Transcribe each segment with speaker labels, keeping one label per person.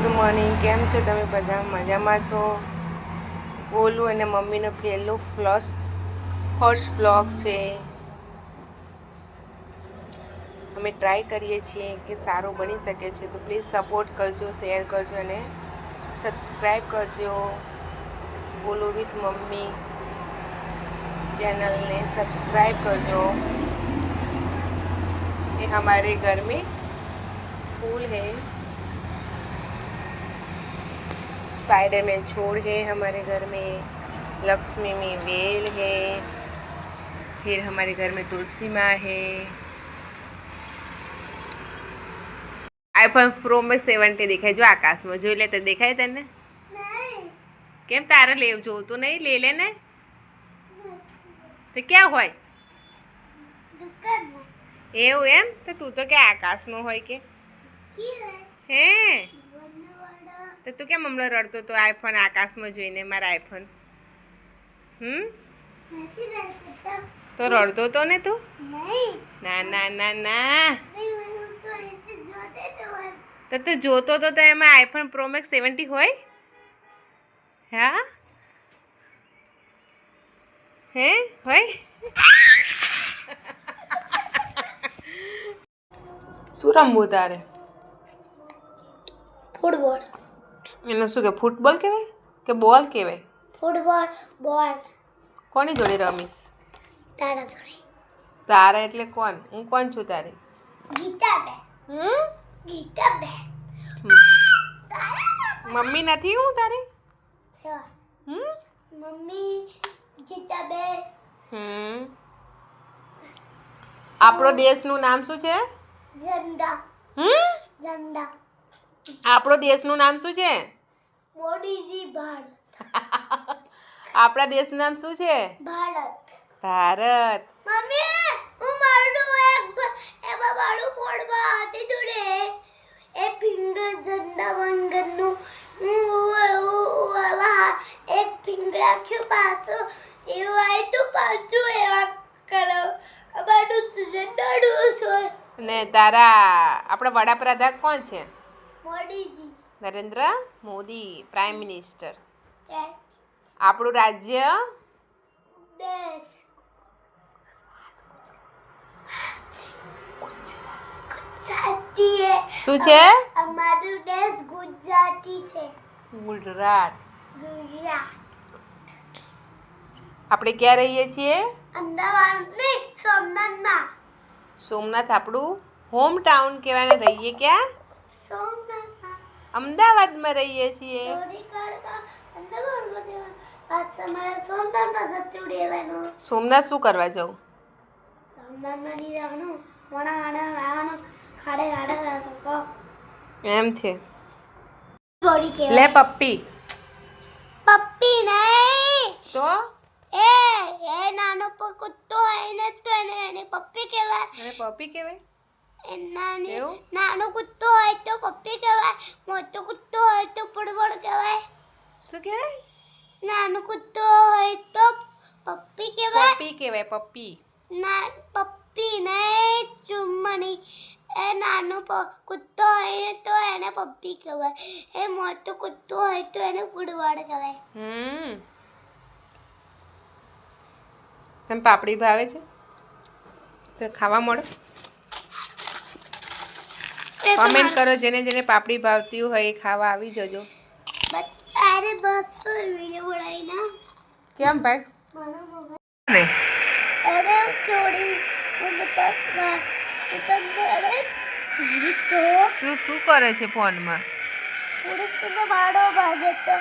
Speaker 1: Good morning. કેમ છો તમે બધા? મજામાં છો? ગોલુ અને મમ્મીનો પહેલો ફર્સ્ટ બ્લોગ છે. અમે ટ્રાય કરીએ છીએ કે સારું બની શકે છે, તો પ્લીઝ સપોર્ટ કરજો, શેર કરજો અને સબસ્ક્રાઈબ કરજો. ગોલુ વિથ મમ્મી चैनल ने सब्सक्राइब करजो. ये हमारे घर में फूल है, स्पाइडरमैन छोड़ है हमारे घर में, लक्ष्मी में वेल है, फिर हमारे घर में तुलसी माँ है. आईफोन प्रो में 70 दिखाई जो आकाश में जो ले तो दिखाई तेने केम तारे ले जो तो नहीं ले लेने तो क्या હોય એવું એમ તો તું તો કે આકાશમાં હોય કે હે તો તું કેમ હમણાં રડતો તો આઈફોન આકાશમાં જોઈને મારા આઈફોન તો રડતો તો ને તું ના ના ના ના તો તું જોતો તો એમાં આઈફોન પ્રો મેક્સ 70 હોય હા હે હોય શું રમવું તારે
Speaker 2: ફૂટબોલ
Speaker 1: એને શું કે ફૂટબોલ કહેવાય કે બોલ કહેવાય
Speaker 2: ફૂટબોલ બોલ
Speaker 1: કોની જોડે રમીશ
Speaker 2: તારા જોડે
Speaker 1: તારા એટલે કોણ હું કોણ છું તારી
Speaker 2: ગીતાબેન ગીતાબેન
Speaker 1: મમ્મી નથી હું તારી
Speaker 2: મમ્મી ગીતાબેન
Speaker 1: આપણો દેશનું નામ શું છે
Speaker 2: ઝંડા ઝંડા
Speaker 1: આપણો દેશનું નામ શું છે
Speaker 2: મોદીજી ભારત
Speaker 1: આપણા દેશનું નામ શું છે
Speaker 2: ભારત
Speaker 1: ભારત
Speaker 2: મમ્મી હું મારું એક બાળું ફોડવા હાથે જોડે એ ફિંગર ઝંડા વંગરનું એક ફિંગર રાખ્યું પાછો એવું આય તો પાછું એવા કરો બાડું ઝંડાડું સોય
Speaker 1: ને તારા આપણા વડાપ્રધાન કોણ છે
Speaker 2: મોદીજી
Speaker 1: નરેન્દ્ર મોદી પ્રાઇમ મિનિસ્ટર આપણું રાજ્ય
Speaker 2: દેશ ગુજરાતી છે
Speaker 1: શું છે
Speaker 2: અમારું દેશ ગુજરાતી છે
Speaker 1: ગુજરાત
Speaker 2: ગુજરાત
Speaker 1: આપણે ક્યાં રહીએ છીએ
Speaker 2: અમદાવાદ નહીં સોમનાથમાં
Speaker 1: સોમનાથ આપણું હોમ ટાઉન કહેવાય ને રહીએ ક્યાં
Speaker 2: સોમનાથમાં
Speaker 1: અમદાવાદમાં રહીએ છીએ
Speaker 2: ચોરી કરવા અમદાવાદમાં પાછા મારે સોમનાથમાં જતું રહેવાનું
Speaker 1: સોમનાથ શું કરવા જવું
Speaker 2: સોમનાથમાં નહીં જવાનું આવવાનું ખાડે શકો
Speaker 1: એમ છે
Speaker 2: ચોરી કે
Speaker 1: લે પપ્પી
Speaker 2: પપ્પી નહીં
Speaker 1: તો
Speaker 2: એ નાનો કુત્તો હોય ને તો એને પપ્પી કહેવાય
Speaker 1: અને પપ્પી કહેવાય એવું?
Speaker 2: નાનો કુત્તો હોય તો પપ્પી કહેવાય મોટો કુત્તો હોય તો ફૂટબોલ કહેવાય
Speaker 1: શું કહેવાય
Speaker 2: નાનો કુત્તો હોય તો પપ્પી કહેવાય
Speaker 1: પપ્પી કહેવાય પપ્પી
Speaker 2: ના પપ્પી નહીં ચુમ્મણી એ નાનો કુત્તો હોય તો એને પપ્પી કહેવાય એ મોટો કુત્તો હોય તો એને ફૂટબોલ કહેવાય
Speaker 1: તને પાપડી ભાવે છે તો ખાવા મળો કમેન્ટ કરો જેને જેને પાપડી ભાવતી હોય એ ખાવા આવી જજો
Speaker 2: અરે બસ વિડિયો બનાવી ના
Speaker 1: કેમ ભાઈ ને
Speaker 2: અરે ચોરી ઉતરવા
Speaker 1: તું શું કરે છે ફોનમાં
Speaker 2: પોલીસનો વાડો ભાગે તો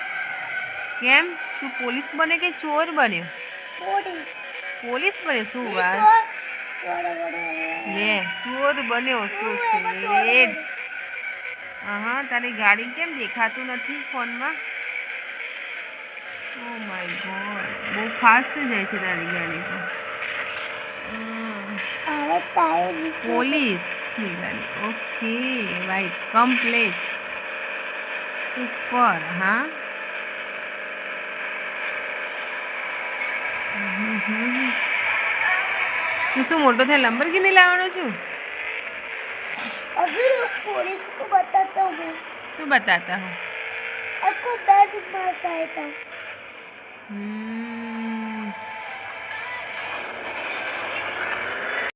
Speaker 1: કેમ તું પોલીસ બને કે ચોર બન્યો પોલીસ બન્યો શું વાત લે ચોર બન્યો શું શેઠ હા તારી ગાડી કેમ દેખાતું નથી ફોનમાં ઓ માય ગોડ બહુ ફાસ્ટ જાય છે તારી ગાડી તો પોલીસની ગાડી ઓકે રાઈટ કમ્પ્લીટ સુપર હા તું શું મોટો થાય લંબરગીની લાવવાનો છું
Speaker 2: अभी पुलिस को बताता हूँ।
Speaker 1: तू बताता हूँ।
Speaker 2: आपको बेड मस्त आया था।